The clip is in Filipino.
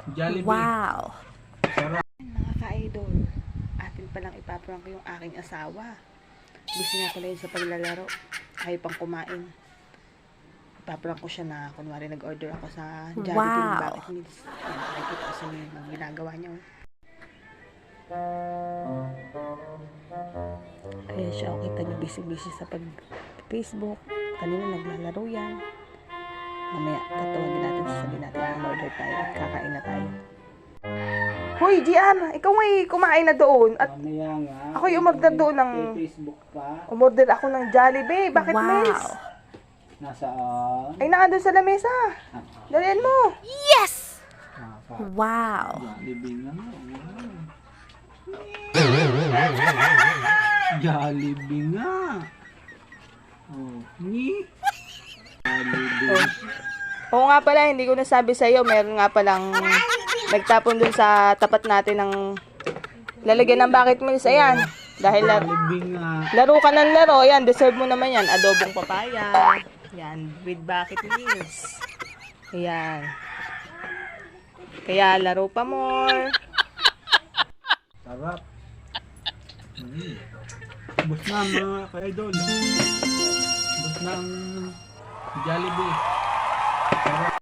Jollibee. Wow! Sarap. Mga ka-idol, atin palang ipaprank yung aking asawa. Busy nga pala yun sa paglalaro. Ayaw pang kumain. Ipaprank ko siya na kunwari nag-order ako sa Jollibee ng Wow. Bucket Meals. Yan, nakikita ko sa inyo yung ginagawa niya. Ayan siya, kita niyo busy-busy sa pag-Facebook. Kanina naglalaro yan. Mamaya, tatawagin natin, sasabihin natin na order tayo at kakain na tayo. Hoy, Gian! Ikaw ngay kumain na doon. At Mamaya nga. ako'y umorder doon ng... May Facebook pa. Umorder ako ng Jollibee. Bakit, Wow! Miss? Nasaan? Ay, nandun sa lamesa. Dalian mo. Yes! Naka. Wow! Jollibee nga. Jollibee nga. Oh, ni. Jollibee. Oo nga pala, hindi ko nasabi sa'yo. Meron nga palang nagtapon dun sa tapat natin ng lalagyan ng bucket meals. Ayan. Dahil Jollibee nga. laro ka ng laro. Ayan, deserve mo naman yan. Adobong papaya. Ayan, with bucket meals. Ayan. Kaya laro pa more. Sarap. Bus na mga ka-idol. Bus na ang Jollibee. Sarap.